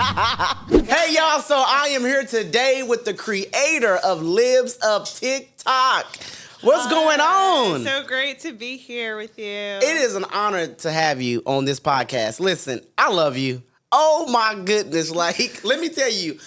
Hey y'all, so I am here today with the creator of Libs of TikTok. What's going on? So great to be here with you. It is an honor to have you on this podcast. Listen, I love you. Oh my goodness. Like, let me tell you,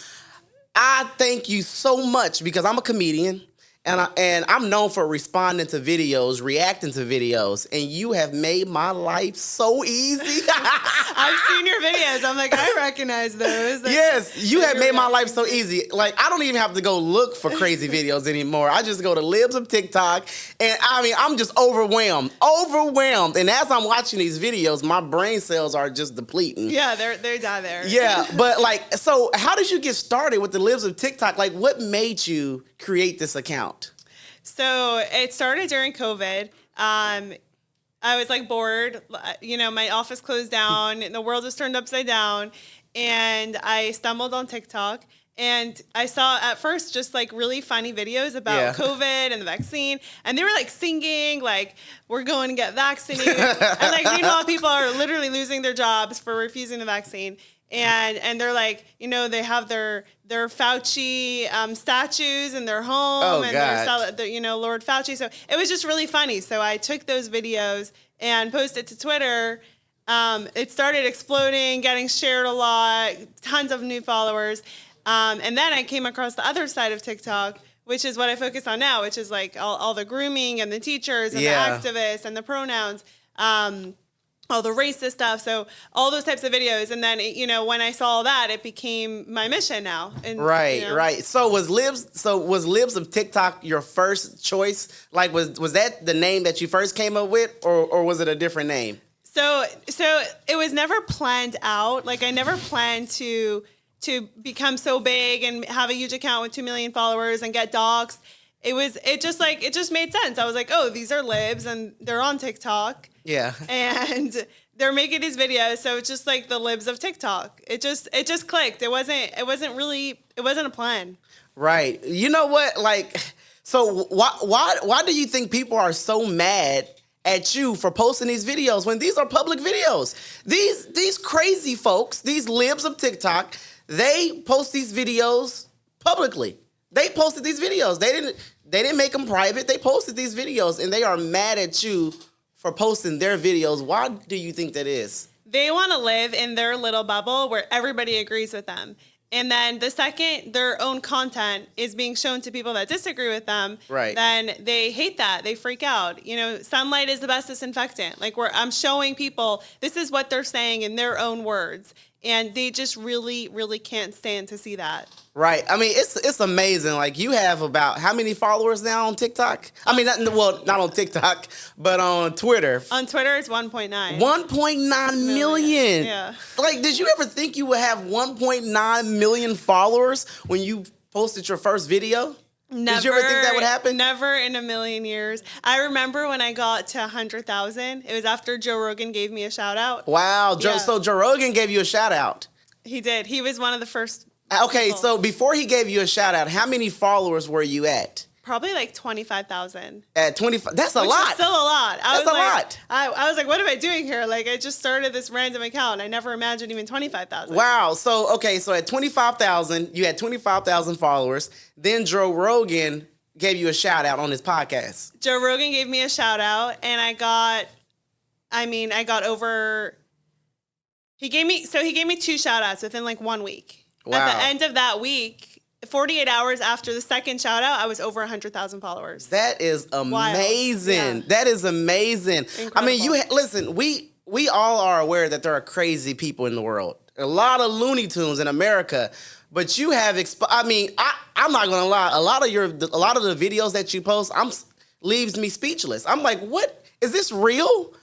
I thank you so much because I'm a comedian. And I'm known for responding to videos, reacting to videos, and you have made my life so easy. I've seen your videos. I'm like, I recognize those. Yes, you have made my life so easy. Like, I don't even have to go look for crazy videos anymore. I just go to Libs of TikTok, and I mean, I'm just overwhelmed. And as I'm watching these videos, my brain cells are just depleting. Yeah, they die there. Yeah, but like, so how did you get started with the Libs of TikTok? Like, what made you create this account? So it started during COVID. I was like bored. You know, my office closed down and the world was turned upside down. And I stumbled on TikTok and I saw at first just like really funny videos about COVID and the vaccine. And they were like singing, like, we're going to get vaccinated. And like, meanwhile, people are literally losing their jobs for refusing the vaccine. And they're like, you know, they have their Fauci statues in their home, they're, you know, Lord Fauci. So it was just really funny. So I took those videos and posted to Twitter. It started exploding, getting shared a lot, tons of new followers. And then I came across the other side of TikTok, which is what I focus on now, which is like all the grooming and the teachers and the activists and the pronouns. All the racist stuff, so all those types of videos, and then you know when I saw that, it became my mission now. And, right, you know. right. So was Libs of TikTok your first choice? Like, was that the name that you first came up with, or was it a different name? So it was never planned out. Like I never planned to become so big and have a huge account with 2 million followers and get doxxed. It just made sense. I was like, oh, these are libs and they're on TikTok. Yeah. And they're making these videos, so it's just like the Libs of TikTok. It just clicked. It wasn't a plan. Right. You know what? Like, so why do you think people are so mad at you for posting these videos when these are public videos? These crazy folks, these Libs of TikTok, they post these videos publicly. They posted these videos. They didn't make them private. They posted these videos, and they are mad at you for posting their videos. Why do you think that is? They want to live in their little bubble where everybody agrees with them. And then the second their own content is being shown to people that disagree with them, then they hate that. They freak out. You know, sunlight is the best disinfectant. Like I'm showing people this is what they're saying in their own words. And they just really, really can't stand to see that. Right. I mean, it's amazing. Like, you have about how many followers now on TikTok? I mean, not on TikTok, but on Twitter. On Twitter, it's 1.9. 1.9 million. Yeah. Like, did you ever think you would have 1.9 million followers when you posted your first video? Never, did you ever think that would happen? Never in a million years. I remember when I got to 100,000. It was after Joe Rogan gave me a shout out. Wow. So Joe Rogan gave you a shout out. He did. He was one of the first. Okay, people. So before he gave you a shout out, how many followers were you at? Probably like 25,000. At 25, that's a lot. Still a lot. That's a lot. I was like, what am I doing here? Like, I just started this random account. I never imagined even 25,000. Wow. So at 25,000, you had 25,000 followers. Then Joe Rogan gave you a shout out on his podcast. Joe Rogan gave me a shout out, and I got over. He gave me 2 shout outs within like 1 week. Wow. At the end of that week, 48 hours after the second shout out, I was over 100,000 followers. That is amazing. Yeah. That is amazing. Incredible. I mean, listen, we all are aware that there are crazy people in the world. A lot of Looney Tunes in America, but you have I'm not gonna lie. A lot of the videos that you post, leaves me speechless. I'm like, what? Is this real?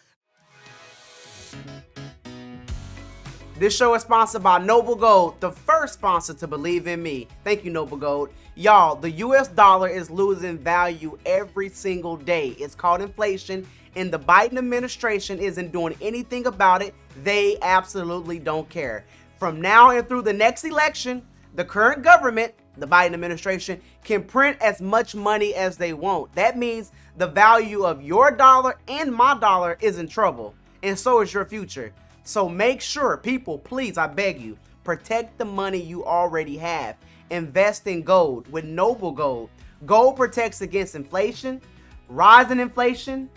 This show is sponsored by Noble Gold, the first sponsor to believe in me. Thank you, Noble Gold. Y'all, the US dollar is losing value every single day. It's called inflation, and the Biden administration isn't doing anything about it. They absolutely don't care. From now and through the next election, the current government, the Biden administration, can print as much money as they want. That means the value of your dollar and my dollar is in trouble, and so is your future. So make sure, people, please, I beg you, Protect the money you already have. Invest in gold with Noble Gold. Gold protects against inflation, rising inflation,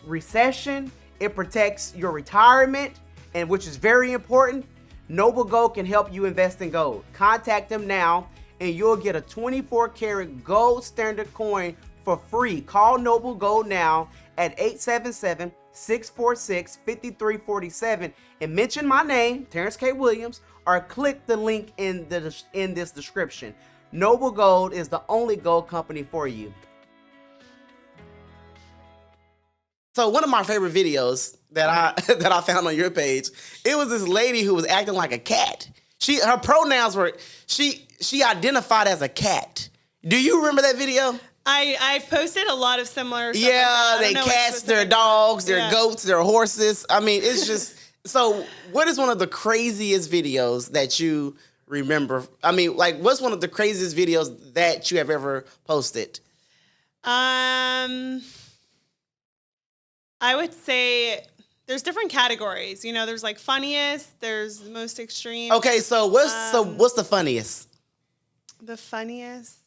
recession. It protects your retirement, and which is very important. Noble Gold can help you invest in gold. Contact them now and you'll get a 24 karat gold standard coin for free. Call Noble Gold now at 877-646-5347 and mention my name, Terrence K. Williams, or click the link in this description. Noble Gold is the only gold company for you. So one of my favorite videos that I found on your page, it was this lady who was acting like a cat. Her pronouns were she identified as a cat. Do you remember that video? I've posted a lot of similar stuff. Yeah, they cats, their dogs, their goats, their horses. I mean, it's just so. What is one of the craziest videos that you remember? I mean, like, what's one of the craziest videos that you have ever posted? I would say there's different categories. You know, there's like funniest, there's most extreme. Okay, so what's the funniest? The funniest.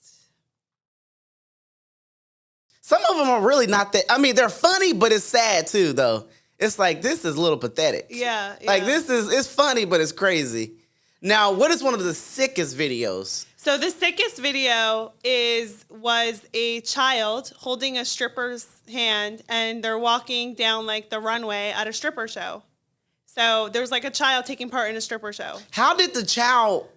Some of them are really not that. I mean, they're funny, but it's sad too, though. It's like, this is a little pathetic. Yeah. Like, it's funny, but it's crazy. Now, what is one of the sickest videos? So the sickest video was a child holding a stripper's hand, and they're walking down like the runway at a stripper show. So there's like a child taking part in a stripper show. How was the child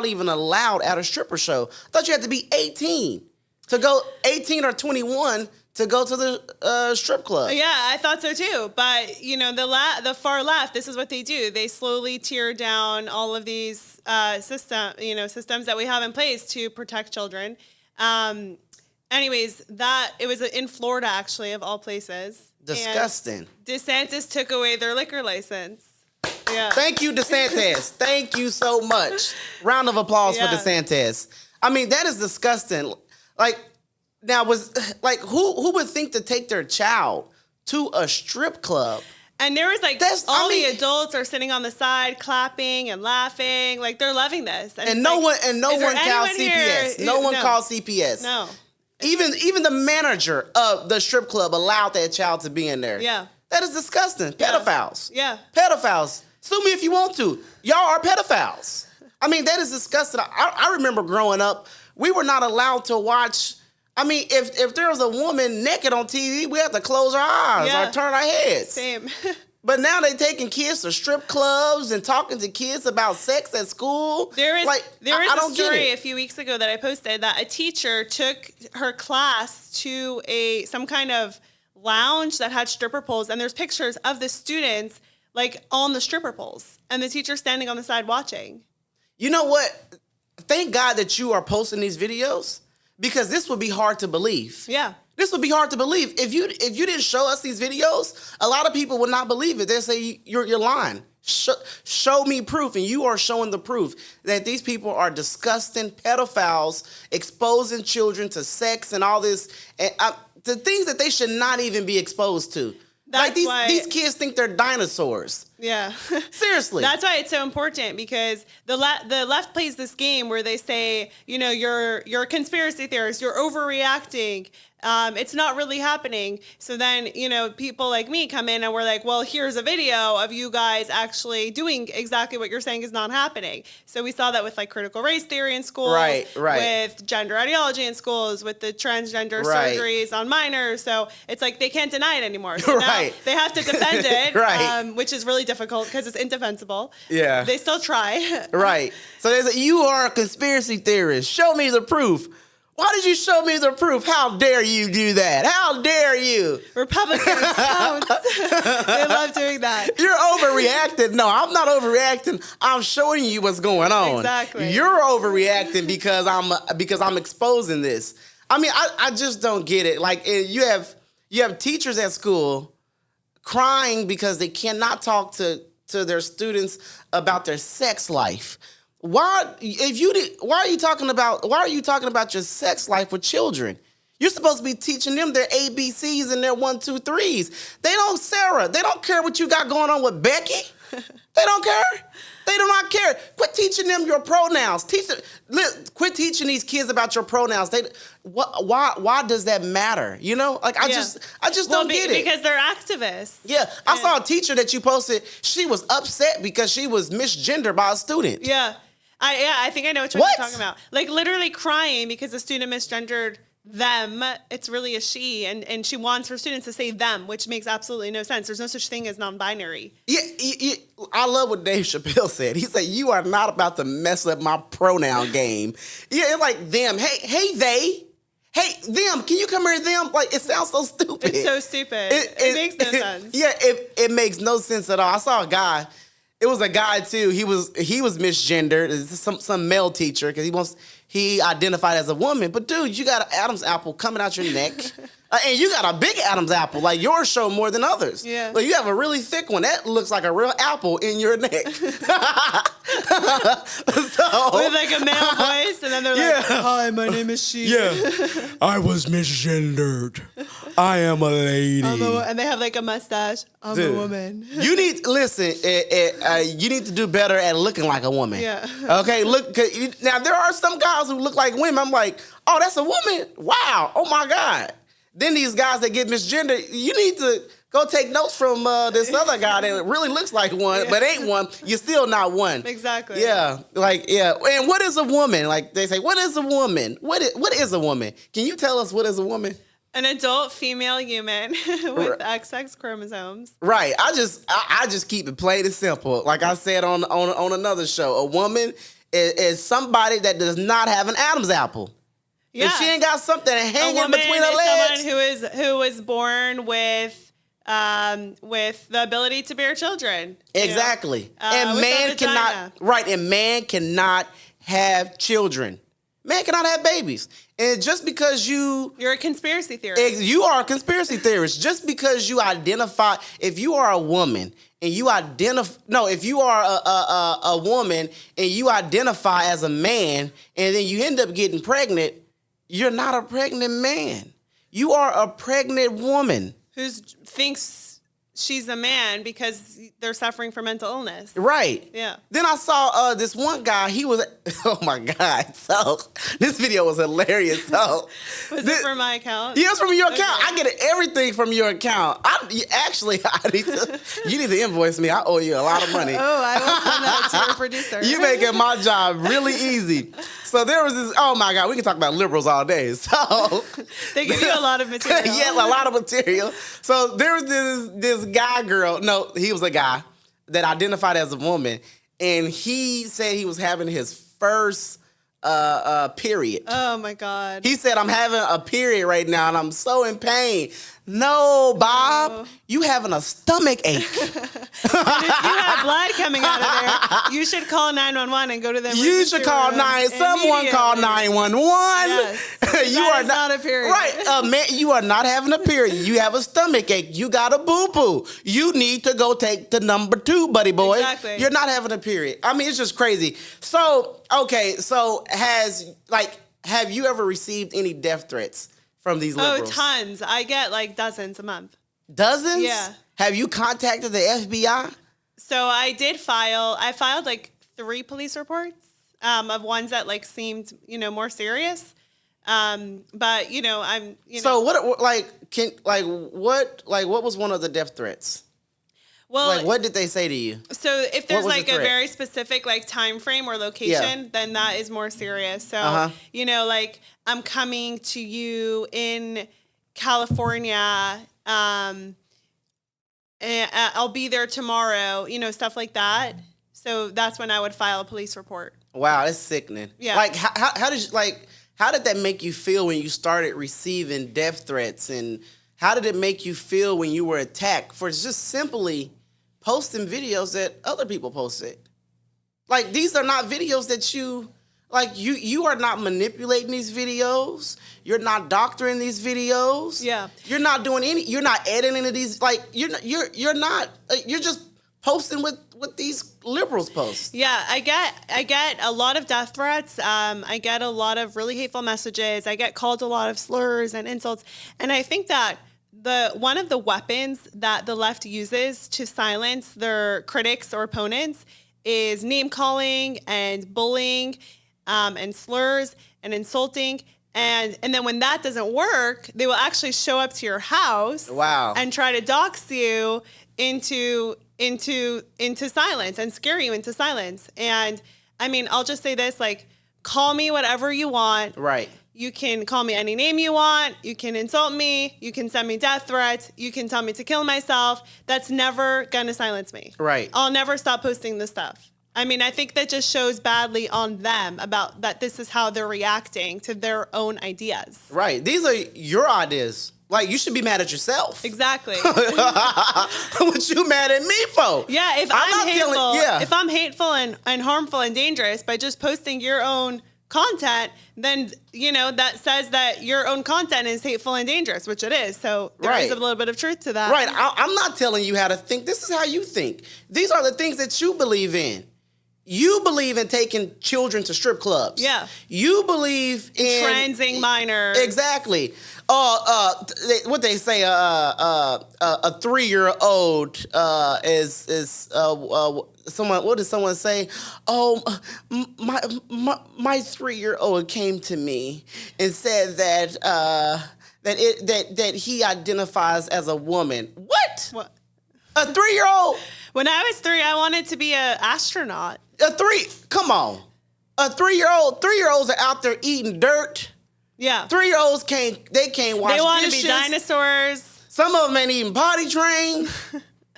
even allowed at a stripper show? I thought you had to be 18 to go, 18 or 21 to go to the strip club. Yeah, I thought so too. But you know, the far left, this is what they do. They slowly tear down all of these systems that we have in place to protect children. Anyways, it was in Florida, actually, of all places. Disgusting. And DeSantis took away their liquor license. Yeah. Thank you, DeSantis. Thank you so much. Round of applause for DeSantis. I mean, that is disgusting. Like, now who would think to take their child to a strip club? And there was like the adults are sitting on the side clapping and laughing, like they're loving this. And no one called CPS. No one called CPS. No. Even the manager of the strip club allowed that child to be in there. Yeah. That is disgusting. Pedophiles. Yeah. Pedophiles. Sue me if you want to. Y'all are pedophiles. I mean, that is disgusting. I remember growing up, we were not allowed to watch. I mean, if there was a woman naked on TV, we had to close our eyes or turn our heads. Same. But now they taking kids to strip clubs and talking to kids about sex at school. There is a story a few weeks ago that I posted that a teacher took her class to some kind of lounge that had stripper poles, and there's pictures of the students like on the stripper poles, and the teacher standing on the side watching. You know what? Thank God that you are posting these videos, because this would be hard to believe. Yeah. This would be hard to believe. If you didn't show us these videos, a lot of people would not believe it. They'll say, you're lying. Show me proof. And you are showing the proof that these people are disgusting pedophiles, exposing children to sex and all this, the things that they should not even be exposed to. These kids think they're dinosaurs. Yeah. Seriously. That's why it's so important, because the left plays this game where they say, you know, you're a conspiracy theorist, you're overreacting. It's not really happening. So then, you know, people like me come in and we're like, well, here's a video of you guys actually doing exactly what you're saying is not happening. So we saw that with like critical race theory in schools, right. With gender ideology in schools, with the transgender surgeries on minors. So it's like they can't deny it anymore. So now they have to defend it, which is really difficult because it's indefensible. Yeah. They still try. Right. So they say, you are a conspiracy theorist. Show me the proof. Why did you show me the proof? How dare you do that? How dare you? Republicans, they love doing that. You're overreacting. No, I'm not overreacting. I'm showing you what's going on. Exactly. You're overreacting because I'm exposing this. I mean, I just don't get it. Like, you have teachers at school crying because they cannot talk to their students about their sex life. Why are you talking about your sex life with children? You're supposed to be teaching them their ABCs and their 1, 2, 3s. They don't care what you got going on with Becky. They don't care. They do not care. Quit teaching them your pronouns. Quit teaching these kids about your pronouns. Why does that matter? You know, like I just don't get it. Because they're activists. Yeah, I saw a teacher that you posted. She was upset because she was misgendered by a student. Yeah, I think I know what you're talking about. Like literally crying because a student misgendered them. It's really a she, and she wants her students to say them, which makes absolutely no sense. There's no such thing as non-binary. Yeah, I love what Dave Chappelle said. He said, "You are not about to mess up my pronoun game." Yeah, it's like them. Hey, they. Hey, them. Can you come here, them? Like, it sounds so stupid. It's so stupid. It makes no sense. Yeah, it makes no sense at all. I saw a guy. It was a guy too. He was misgendered. It's some male teacher because he identified as a woman. But dude, you got an Adam's apple coming out your neck, and you got a big Adam's apple. Like yours show more than others. Yeah. Like you have a really thick one that looks like a real apple in your neck. So, with like a male voice, and then they're like, "Hi, my name is she." Yeah, I was misgendered. I am a lady. And they have like a mustache. I'm a woman. You need listen. You need to do better at looking like a woman. Yeah. Okay. Look. Now there are some guys who look like women. I'm like, oh, that's a woman. Wow. Oh my God. Then these guys that get misgendered, you need to go take notes from this other guy that really looks like one, but ain't one. You're still not one. Exactly. Yeah. Like, yeah. And what is a woman? Like they say, what is a woman? What is a woman? Can you tell us what is a woman? An adult female human with XX chromosomes. Right. I just keep it plain and simple. Like I said on another show, a woman is somebody that does not have an Adam's apple. Yeah. If she ain't got something hanging between her legs. Someone who was born with the ability to bear children. Exactly. And man cannot have children. Man cannot have babies. And just because you're a conspiracy theorist. You are a conspiracy theorist. Just because you identify, if you are a woman and you if you are a woman and you identify as a man and then you end up getting pregnant, you're not a pregnant man. You are a pregnant woman. Who thinks she's a man because they're suffering from mental illness. Right. Yeah. Then I saw this one guy. He was, oh my God. So this video was hilarious. So was it from my account? Yeah, it's from your account. I get everything from your account. You need to invoice me. I owe you a lot of money. Oh, I will send that to your producer. You making my job really easy. So there was this, oh my God, we can talk about liberals all day. So they give you a lot of material. Yeah, a lot of material. So there was this he was a guy that identified as a woman, and he said he was having his first period. Oh my God. He said, I'm having a period right now and I'm so in pain. No, Bob, you having a stomach ache. And if you have blood coming out of there, you should call 911 and go to the emergency You should call someone call 911. Yes. You are not a period. Right, man, you are not having a period. You have a stomach ache. You got a boo-boo. You need to go take the number 2, buddy boy. Exactly. You're not having a period. I mean, it's just crazy. So, okay, have you ever received any death threats from these liberals? Oh, tons. I get like dozens a month. Dozens? Yeah. Have you contacted the FBI? So I filed like 3 police reports of ones that like seemed, more serious. But I'm. So what was one of the death threats? Well, what did they say to you? So if there's like a very specific like time frame or location, then that is more serious. So like I'm coming to you in California. And I'll be there tomorrow. Stuff like that. So that's when I would file a police report. Wow, that's sickening. Yeah. Like how did that make you feel when you started receiving death threats, and how did it make you feel when you were attacked for just simply posting videos that other people posted? Like, these are not videos that you are not manipulating these videos. You're not doctoring these videos. Yeah. You're not doing you're not editing into these, like, you're not, you're just posting what these liberals post. Yeah, I get a lot of death threats. I get a lot of really hateful messages. I get called a lot of slurs and insults. And I think that one of the weapons that the left uses to silence their critics or opponents is name calling and bullying, and slurs and insulting. And then when that doesn't work, they will actually show up to your house and try to dox you into silence and scare you into silence. And I mean, I'll just say this, like, call me whatever you want. Right. You can call me any name you want. You can insult me. You can send me death threats. You can tell me to kill myself. That's never going to silence me. Right. I'll never stop posting this stuff. I mean, I think that just shows badly on them about that this is how they're reacting to their own ideas. Right. These are your ideas. Like, you should be mad at yourself. Exactly. What you mad at me for? Yeah, if I'm hateful and harmful and dangerous by just posting your own content, then, you know, that says that your own content is hateful and dangerous, which it is. So there is a little bit of truth to that. Right. I'm not telling you how to think. This is how you think. These are the things that you believe in. You believe in taking children to strip clubs. Yeah. You believe in transing minors. Exactly. What they say, a 3-year-old is someone. What did someone say? Oh, my 3-year-old came to me and said that he identifies as a woman. What? A 3-year-old? When I was 3, I wanted to be an astronaut. Come on. A 3-year-olds are out there eating dirt. Yeah. 3-year-olds can't wash dishes. They want to be dinosaurs. Some of them ain't even potty trained.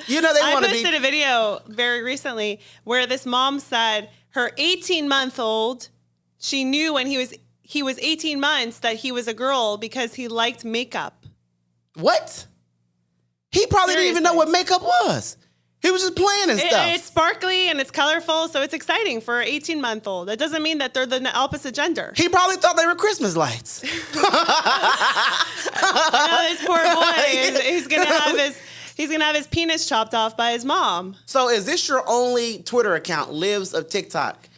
You know, I posted a video very recently where this mom said her 18-month-old, she knew when he was 18 months that he was a girl because he liked makeup. What? He probably didn't even know what makeup was. He was just playing and stuff. It's sparkly and it's colorful, so it's exciting for an 18-month-old. That doesn't mean that they're the opposite gender. He probably thought they were Christmas lights. This poor boy, he's gonna have his penis chopped off by his mom. So is this your only Twitter account, Libs of TikTok?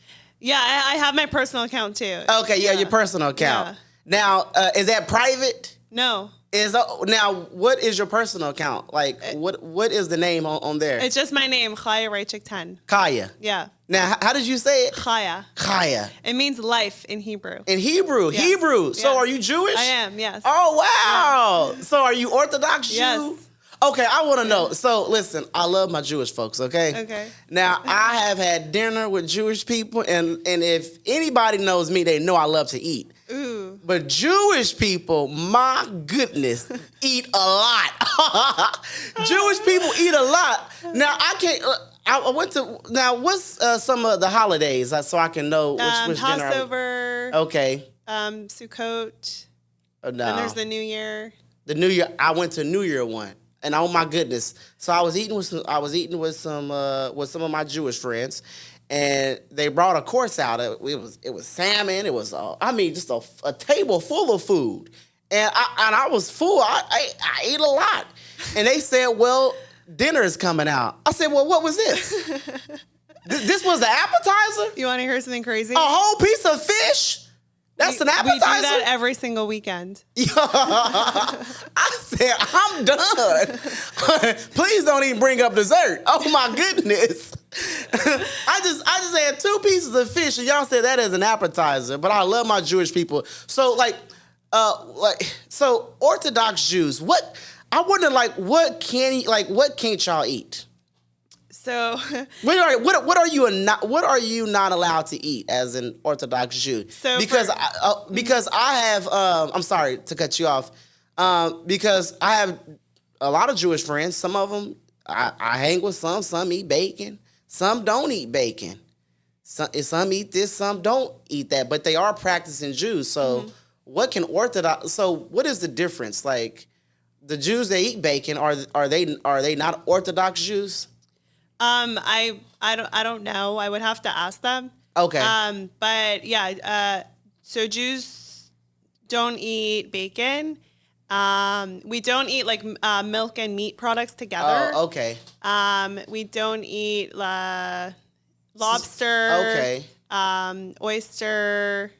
Yeah, I have my personal account too. Okay, yeah, your personal account. Yeah. Now, is that private? No. Now, what is your personal account? Like, what is the name on there? It's just my name, Chaya Raichik 10. Kaya. Yeah. Now, how did you say it? Chaya. Kaya. It means life in Hebrew. In Hebrew? Yes. Hebrew. So Yes. are you Jewish? I am, yes. Oh, wow. Yeah. So are you Orthodox Jew? Yes. Okay, I want to know. So listen, I love my Jewish folks, okay? Okay. Now, I have had dinner with Jewish people, and if anybody knows me, they know I love to eat. Ooh. But Jewish people, my goodness, eat a lot. Jewish people eat a lot. Now, I can't... I went to... Now, what's some of the holidays so I can know which dinner... Passover. Okay. Sukkot. No. Then there's the New Year. The New Year... I went to New Year one. And oh my goodness! So I was eating with some of my Jewish friends, and they brought a course out. It was salmon. It was just a table full of food, and I was full. I ate a lot, and they said, "Well, dinner is coming out." I said, "Well, what was this? This was the appetizer? You want to hear something crazy? A whole piece of fish?" That's an appetizer? We do that every single weekend. I said, I'm done. Please don't even bring up dessert. Oh my goodness. I just had 2 pieces of fish and y'all said that as an appetizer, but I love my Jewish people. So so Orthodox Jews, what can't y'all eat? So what are you not allowed to eat as an Orthodox Jew? So because I have I'm sorry to cut you off, because I have a lot of Jewish friends. Some of them I hang with. Some eat bacon, some don't eat bacon. Some eat this, some don't eat that. But they are practicing Jews. So what is the difference? Like the Jews that eat bacon, are they not Orthodox Jews? I don't know. I would have to ask them. Okay. But yeah, so Jews don't eat bacon. We don't eat like milk and meat products together. Oh, okay. We don't eat lobster. Okay. Oyster.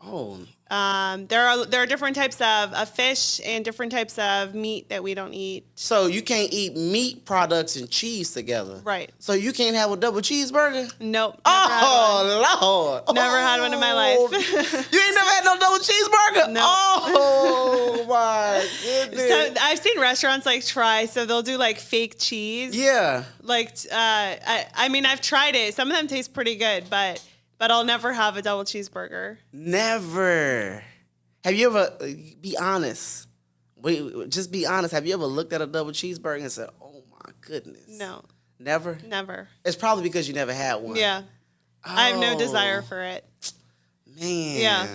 Oh. There are different types of fish and different types of meat that we don't eat. So you can't eat meat products and cheese together. Right. So you can't have a double cheeseburger? Nope. Oh, Lord. Never had one in my life. You ain't never had no double cheeseburger? No. Oh, my goodness. So I've seen restaurants like try, so they'll do like fake cheese. Yeah. Like, I mean, I've tried it. Some of them taste pretty good, but I'll never have a double cheeseburger. Never. Have you ever, be honest, just be honest, have you ever looked at a double cheeseburger and said, oh my goodness? No. Never? Never. It's probably because you never had one. Yeah. Oh, I have no desire for it. Man. Yeah.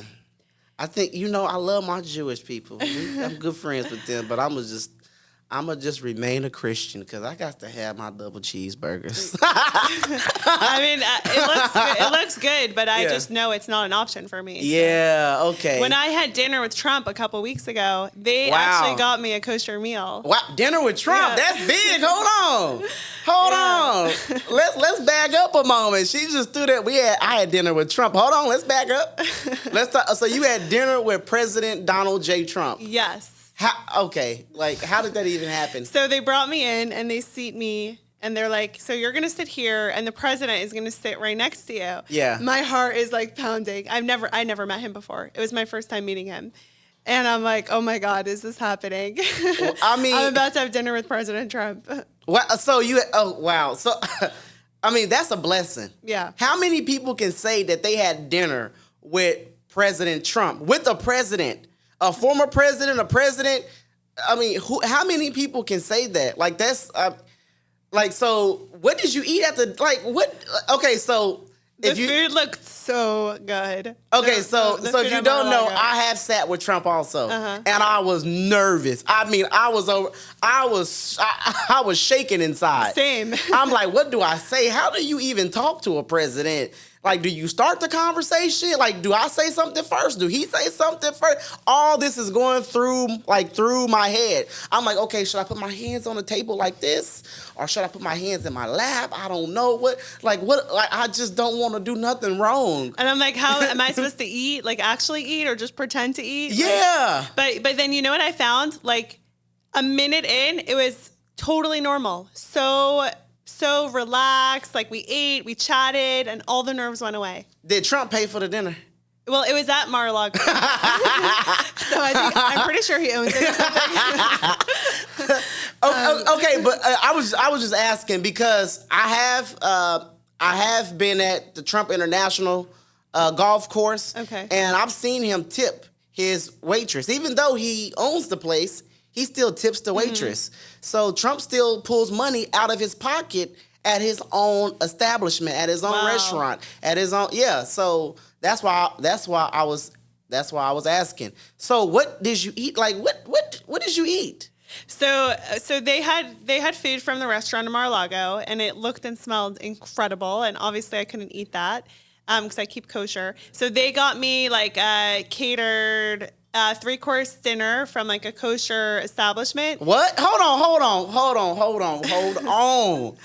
I think, I love my Jewish people. I'm good friends with them, but I'm going to just remain a Christian because I got to have my double cheeseburgers. I mean, it looks good, but I just know it's not an option for me. Yeah, okay. When I had dinner with Trump a couple weeks ago, they actually got me a kosher meal. Wow, dinner with Trump? Yeah. That's big. Hold on. Let's back up a moment. She just threw that. I had dinner with Trump. Hold on, let's back up. Let's talk. So you had dinner with President Donald J. Trump. Yes. How did that even happen? So they brought me in and they seat me and they're like, so you're going to sit here and the president is going to sit right next to you. Yeah. My heart is like pounding. I never met him before. It was my first time meeting him. And I'm like, oh my God, is this happening? Well, I mean, I'm about to have dinner with President Trump. Wow. So wow. So, I mean, that's a blessing. Yeah. How many people can say that they had dinner with President Trump, with a president? A former president, a president. I mean, how many people can say that? Like, that's so what did you eat at the, okay, so the food looked so good. Okay, so if you don't know, I have sat with Trump also, and I was nervous. I mean, I was shaking inside. Same. I'm like, what do I say? How do you even talk to a president? Like, do you start the conversation? Like, do I say something first? Do he say something first? All this is going through my head. I'm like, okay, should I put my hands on the table like this? Or should I put my hands in my lap? I don't know. I just don't want to do nothing wrong. And I'm like, how am I supposed to eat? Like, actually eat or just pretend to eat? Yeah. But then you know what I found? Like, a minute in, it was totally normal. So relaxed. Like, we ate, we chatted, and all the nerves went away. Did Trump pay for the dinner? Well, it was at Mar-a-Lago. So I'm pretty sure he owns it or something. Okay, but I was just asking because I have been at the Trump International golf course. Okay. And I've seen him tip his waitress. Even though he owns the place, he still tips the waitress. So Trump still pulls money out of his pocket at his own establishment, at his own restaurant, at his own So that's why I was asking. So what did you eat? Like what did you eat? So they had food from the restaurant in Mar-a-Lago, and it looked and smelled incredible. And obviously, I couldn't eat that because I keep kosher. So they got me like a catered 3-course dinner from like a kosher establishment. What? Hold on.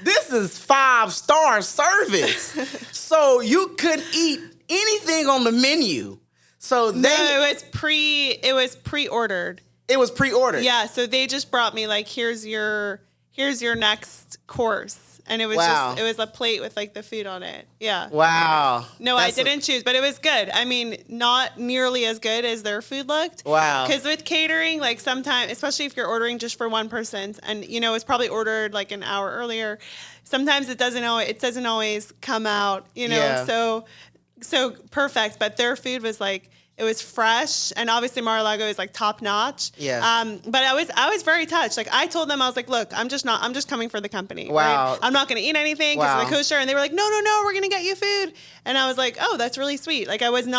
This is 5-star service. So you could eat anything on the menu. So it was pre-ordered. It was pre-ordered. Yeah, so they just brought me like, here's your next course. And it was it was a plate with like the food on it. Yeah. Wow. No, I didn't choose, but it was good. I mean, not nearly as good as their food looked. Wow. Because with catering, like sometimes, especially if you're ordering just for one person, and it's probably ordered like an hour earlier, sometimes it doesn't always come out, Yeah. So perfect. But their food was like, it was fresh, and obviously Mar-a-Lago is like top notch. Yeah. But I was very touched. Like, I told them, I was like, look, I'm just coming for the company. Wow. Right? I'm not going to eat anything because of the kosher. And they were like, no, we're going to get you food. And I was like, oh, that's really sweet. Like, I wasn't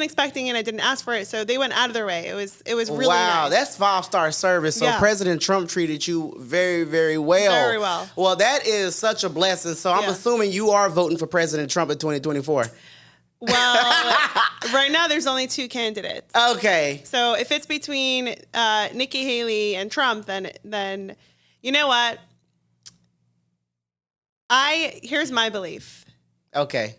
expecting it. I didn't ask for it. So they went out of their way. It was really wow, nice. That's 5-star service. So President Trump treated you very, very well. Very well. Well, that is such a blessing. So I'm assuming you are voting for President Trump in 2024. Well, right now there's only 2 candidates. Okay. So if it's between Nikki Haley and Trump, then you know what? Here's my belief. Okay.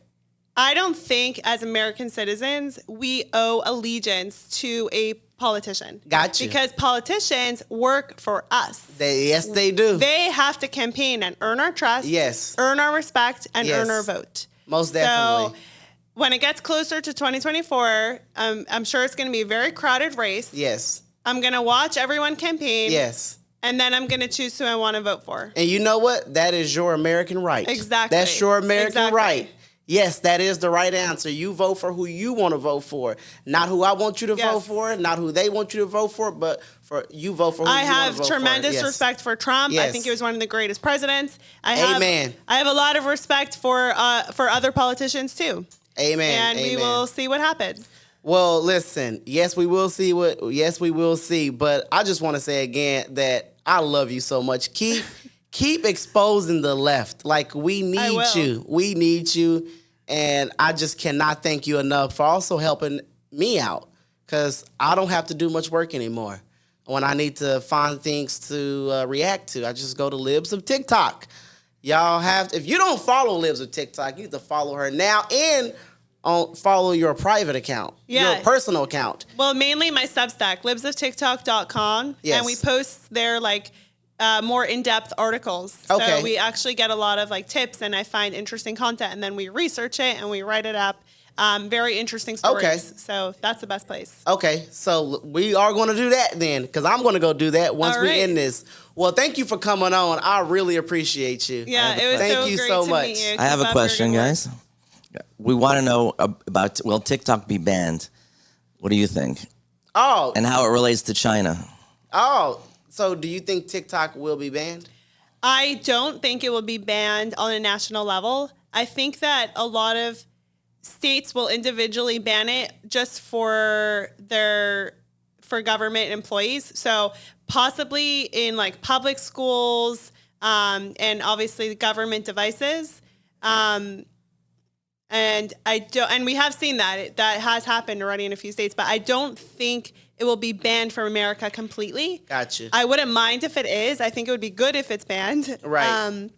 I don't think as American citizens, we owe allegiance to a politician. Got you. Because politicians work for us. Yes, they do. They have to campaign and earn our trust, Yes. earn our respect, and Yes. earn our vote. Most definitely. So when it gets closer to 2024, I'm sure it's going to be a very crowded race. Yes. I'm going to watch everyone campaign. Yes. And then I'm going to choose who I want to vote for. And you know what? That is your American right. Exactly. That's your American Exactly. right. Yes, that is the right answer. You vote for who you want to vote for, not who I want you to vote for, not who they want you to vote for, but for you vote for who I you want to have vote tremendous for. respect for Trump. Yes. I think he was one of the greatest presidents. Amen. I have a lot of respect for other politicians too. Amen. And Amen. we will see what happens. Well, listen, yes, we will see. But I just want to say again that I love you so much. Keep exposing the left. Like, we need you. We need you. And I just cannot thank you enough for also helping me out, because I don't have to do much work anymore. When I need to find things to react to, I just go to Libs of TikTok. Y'all if you don't follow Libs of TikTok, you need to follow her now and follow your private account, your personal account. Well, mainly my Substack, libsoftiktok.com. Yes. And we post there more in-depth articles. Okay. So we actually get a lot of tips, and I find interesting content, and then we research it and we write it up. Very interesting stories. Okay. So that's the best place. Okay, so we are going to do that then, because I'm going to go do that once we end this. Well, thank you for coming on. I really appreciate you. Yeah, it was thank you great so to much. meet you. I have Keep a up question, your good work. guys. We want to know about, will TikTok be banned? What do you think? Oh. And how it relates to China? Oh, so do you think TikTok will be banned? I don't think it will be banned on a national level. I think that a lot of states will individually ban it just for government employees. So possibly in public schools and obviously government devices. And we have seen that has happened already in a few states, but I don't think it will be banned from America completely. Gotcha. I wouldn't mind if it is. I think it would be good if it's banned. Right.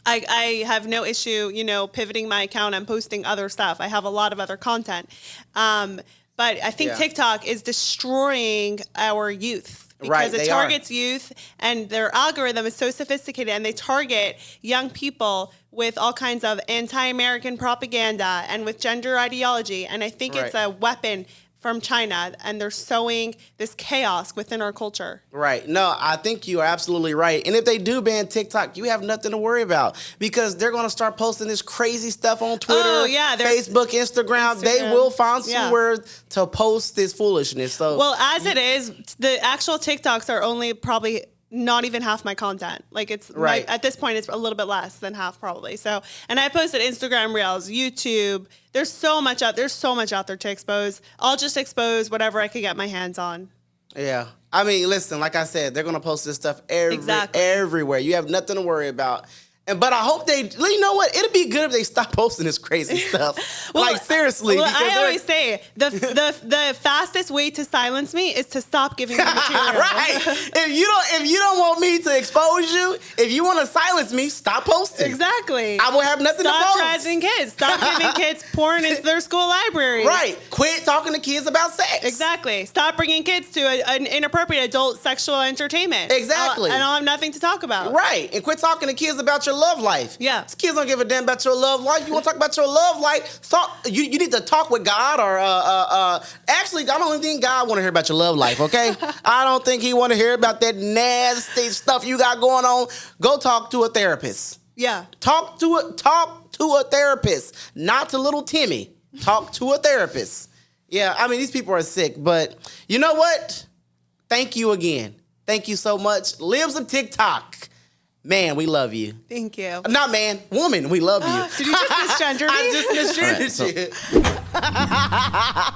I have no issue, pivoting my account and posting other stuff. I have a lot of other content. But I think TikTok is destroying our youth. Because it targets youth, and their algorithm is so sophisticated, and they target young people with all kinds of anti-American propaganda and with gender ideology. And I think it's a weapon from China, and they're sowing this chaos within our culture. Right. No, I think you are absolutely right. And if they do ban TikTok, you have nothing to worry about, because they're going to start posting this crazy stuff on Twitter, Facebook, Instagram. They will find somewhere to post this foolishness. So, well, as it is, the actual TikToks are only probably not even half my content. At this point, it's a little bit less than half probably. So, and I posted Instagram Reels, YouTube. There's so much out there to expose. I'll just expose whatever I can get my hands on. Yeah. I mean, listen, like I said, they're going to post this stuff everywhere. You have nothing to worry about. But I hope you know what? It'd be good if they stop posting this crazy stuff. Seriously. Well, I always say the fastest way to silence me is to stop giving me material. Right. If you don't want me to expose you, if you want to silence me, stop posting. Exactly. I will have nothing to post. Stop trashing kids. Stop giving kids porn into their school libraries. Right. Quit talking to kids about sex. Exactly. Stop bringing kids to an inappropriate adult sexual entertainment. Exactly. And I'll have nothing to talk about. Right. And quit talking to kids about your love life. Yeah. These kids don't give a damn about your love life. You want to talk about your love life? You need to talk with God, or actually, I don't think God want to hear about your love life. Okay. I don't think He want to hear about that nasty stuff you got going on. Go talk to a therapist. Yeah. Talk to a therapist, not to little Timmy. Talk to a therapist. Yeah. I mean, these people are sick, but you know what? Thank you again. Thank you so much. Libs of TikTok. Man, we love you. Thank you. Not man, woman, we love you. Did you just misgender me? I just misgendered you.